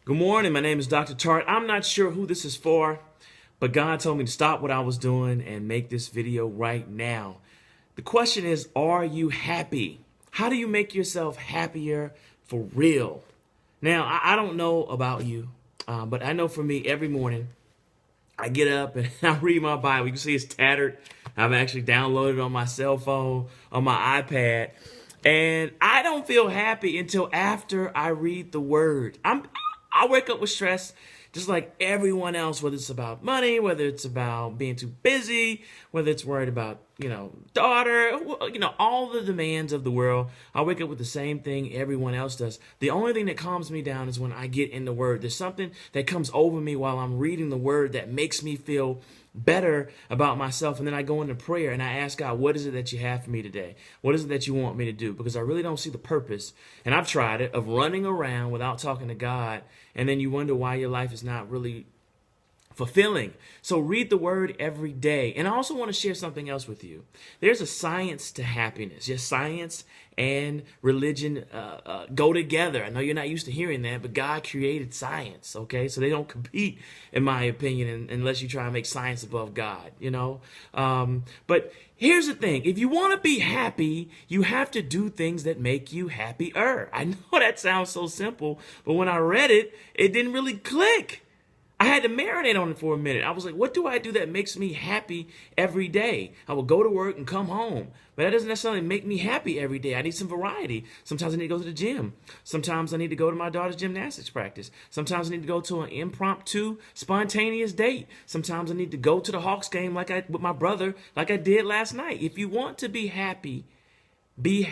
Good morning. My name is Dr. Tartt. I'm not sure who this is for, but God told me to stop what I was doing and make this video right now. The question is, are you happy? How do you make yourself happier for real? Now, I don't know about you, but I know for me, every morning I get up and I read my Bible. You can see it's tattered. I've actually downloaded it on my cell phone, on my iPad. And I don't feel happy until after I read the word. I wake up with stress just like everyone else, whether it's about money, whether it's about being too busy, whether it's worried about, daughter, all the demands of the world. I wake up with the same thing everyone else does. The only thing that calms me down is when I get in the word. There's something that comes over me while I'm reading the word that makes me feel better about myself. And then I go into prayer and I ask God, what is it that you have for me today? What is it that you want me to do? Because I really don't see the purpose, and I've tried it, of running around without talking to God. And then you wonder why your life is not really fulfilling. So read the word every day. And I also want to share something else with you. There's a science to happiness. Yes, science and religion go together. I know you're not used to hearing that, but God created science, okay? So they don't compete, in my opinion, unless you try to make science above God. But here's the thing. If you want to be happy, you have to do things that make you happier. I know that sounds so simple, but when I read it, it didn't really click. I had to marinate on it for a minute. I was like, what do I do that makes me happy every day? I will go to work and come home, but that doesn't necessarily make me happy every day. I need some variety. Sometimes I need to go to the gym. Sometimes I need to go to my daughter's gymnastics practice. Sometimes I need to go to an impromptu, spontaneous date. Sometimes I need to go to the Hawks game with my brother, like I did last night. If you want to be happy, be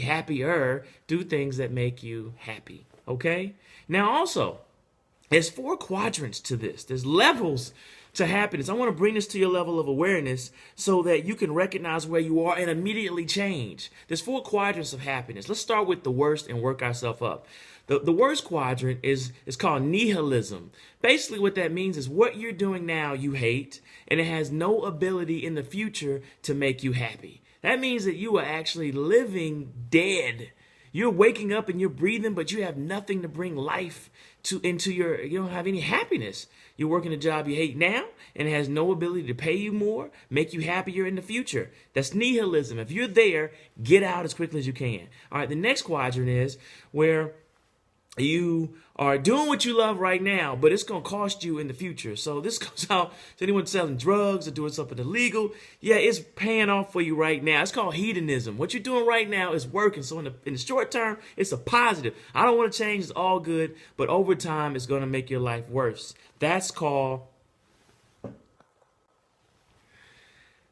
happier, do things that make you happy. Okay? Now also, there's 4 quadrants to this. There's levels to happiness. I want to bring this to your level of awareness so that you can recognize where you are and immediately change. There's 4 quadrants of happiness. Let's start with the worst and work ourselves up. The worst quadrant is called nihilism. Basically what that means is what you're doing now you hate, and it has no ability in the future to make you happy. That means that you are actually living dead. You're waking up and you're breathing, but you have nothing to bring life into you don't have any happiness. You're working a job you hate now, and it has no ability to pay you more, make you happier in the future. That's nihilism. If you're there, get out as quickly as you can. All right, the next quadrant is where you are doing what you love right now, but it's going to cost you in the future. So this goes out to anyone selling drugs or doing something illegal. Yeah, it's paying off for you right now. It's called hedonism. What you're doing right now is working. So in the short term, it's a positive. I don't want to change. It's all good. But over time, it's going to make your life worse. That's called...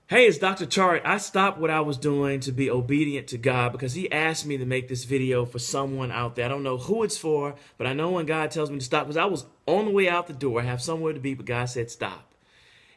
Hey, it's Dr. Tartt. I stopped what I was doing to be obedient to God because he asked me to make this video for someone out there. I don't know who it's for, but I know when God tells me to stop, because I was on the way out the door. I have somewhere to be, but God said stop.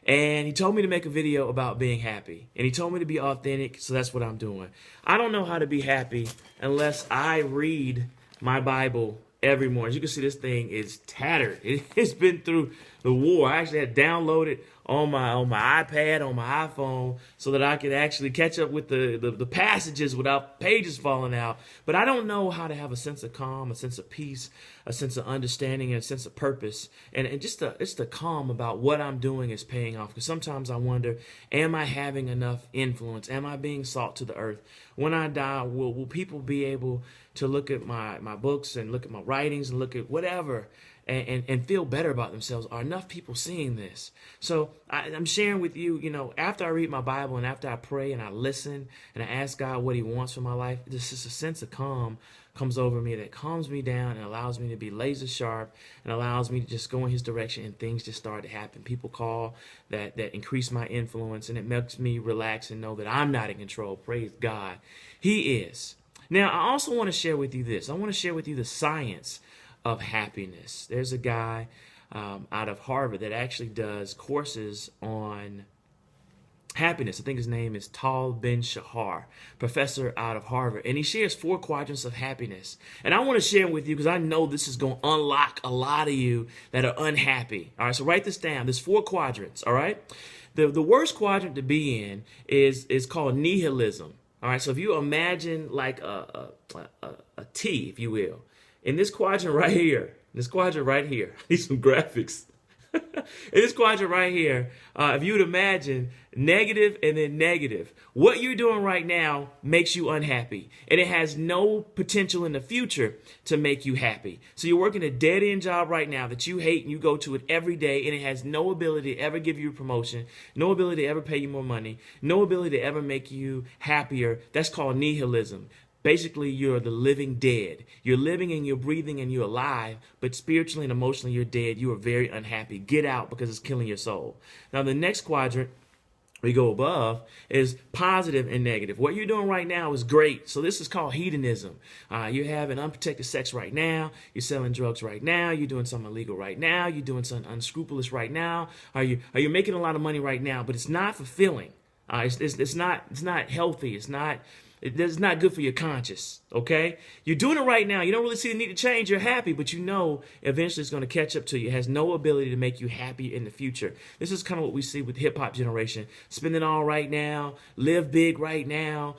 And he told me to make a video about being happy. And he told me to be authentic, so that's what I'm doing. I don't know how to be happy unless I read my Bible every morning. As you can see, this thing is tattered. It's been through the war. I actually had downloaded on my iPad, on my iPhone, so that I could actually catch up with the passages without pages falling out. But I don't know how to have a sense of calm, a sense of peace, a sense of understanding, and a sense of purpose, and just the calm about what I'm doing is paying off. Because sometimes I wonder, am I having enough influence? Am I being salt to the earth? When I die, will people be able to look at my books and look at my writings and look at whatever and feel better about themselves? Are enough people seeing this? So I'm sharing with you, after I read my Bible and after I pray and I listen and I ask God what he wants for my life, there's just a sense of calm comes over me that calms me down and allows me to be laser sharp and allows me to just go in his direction, and things just start to happen. People call that increase my influence, and it makes me relax and know that I'm not in control. Praise God. He is. Now, I also want to share with you this. I want to share with you the science of happiness. There's a guy out of Harvard that actually does courses on happiness. I think his name is Tal Ben-Shahar, professor out of Harvard. And he shares 4 quadrants of happiness. And I want to share them with you because I know this is going to unlock a lot of you that are unhappy. All right, so write this down. There's 4 quadrants, all right? The worst quadrant to be in is called nihilism. All right, so if you imagine like a T, if you will, in this quadrant right here, I need some graphics. In this quadrant right here, if you would imagine negative and then negative, what you're doing right now makes you unhappy, and it has no potential in the future to make you happy. So you're working a dead-end job right now that you hate, and you go to it every day, and it has no ability to ever give you a promotion, no ability to ever pay you more money, no ability to ever make you happier. That's called nihilism. Basically, you're the living dead. You're living and you're breathing and you're alive, but spiritually and emotionally, you're dead. You are very unhappy. Get out, because it's killing your soul. Now, the next quadrant we go above is positive and negative. What you're doing right now is great. So this is called hedonism. You're having unprotected sex right now. You're selling drugs right now. You're doing something illegal right now. You're doing something unscrupulous right now. Are you making a lot of money right now? But it's not fulfilling. It's not healthy. It's not good for your conscience, okay? You're doing it right now. You don't really see the need to change. You're happy, but you know eventually it's going to catch up to you. It has no ability to make you happy in the future. This is kind of what we see with the hip-hop generation. Spend it all right now, live big right now,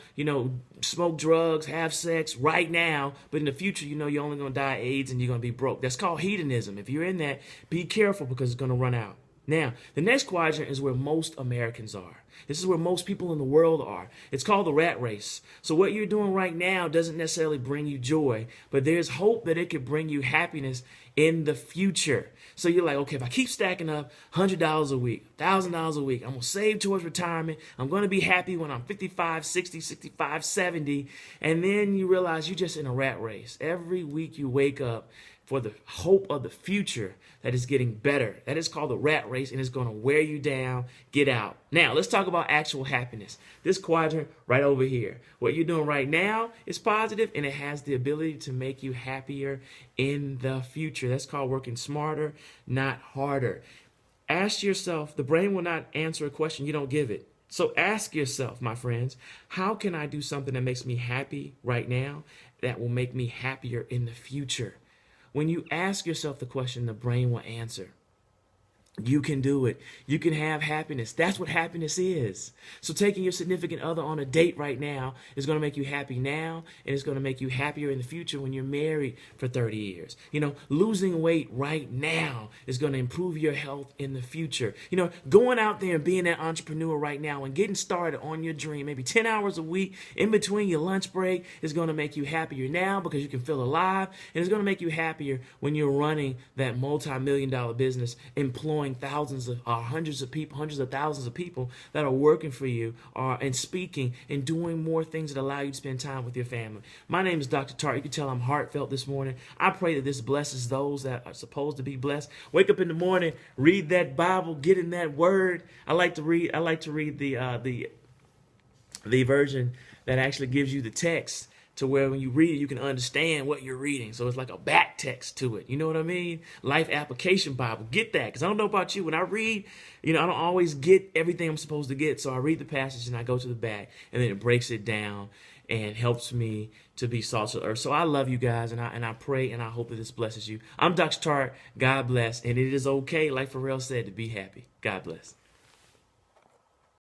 smoke drugs, have sex right now, but in the future, you're only going to die of AIDS and you're going to be broke. That's called hedonism. If you're in that, be careful, because it's going to run out. Now, the next quadrant is where most Americans are. This is where most people in the world are. It's called the rat race. So what you're doing right now doesn't necessarily bring you joy, but there's hope that it could bring you happiness in the future. So you're like, okay, if I keep stacking up $100 a week, $1,000 a week, I'm going to save towards retirement. I'm going to be happy when I'm 55, 60, 65, 70. And then you realize you're just in a rat race. Every week you wake up for the hope of the future that is getting better. That is called the rat race, and it's going to wear you down. Get out. Now, let's talk about actual happiness. This quadrant right over here. What you're doing right now is positive, and it has the ability to make you happier in the future. That's called working smarter, not harder. Ask yourself, the brain will not answer a question you don't give it. So ask yourself, my friends, how can I do something that makes me happy right now that will make me happier in the future? When you ask yourself the question, the brain will answer. You can do it. You can have happiness. That's what happiness is. So taking your significant other on a date right now is going to make you happy now, and it's going to make you happier in the future when you're married for 30 years. Losing weight right now is going to improve your health in the future. Going out there and being that entrepreneur right now and getting started on your dream, maybe 10 hours a week in between your lunch break, is going to make you happier now because you can feel alive, and it's going to make you happier when you're running that multi-million-dollar business, employing thousands of hundreds of people, hundreds of thousands of people that are working for you and speaking and doing more things that allow you to spend time with your family. My name is Dr. Tartt. You can tell I'm heartfelt this morning. I pray that this blesses those that are supposed to be blessed. Wake up in the morning, read that Bible, get in that word. I like to read the version that actually gives you the text, to where when you read it, you can understand what you're reading. So it's like a back text to it. You know what I mean? Life application Bible. Get that. Because I don't know about you. When I read, I don't always get everything I'm supposed to get. So I read the passage and I go to the back, and then it breaks it down and helps me to be salt to the earth. So I love you guys, and I pray and I hope that this blesses you. I'm Dr. Tartt. God bless. And it is okay, like Pharrell said, to be happy. God bless.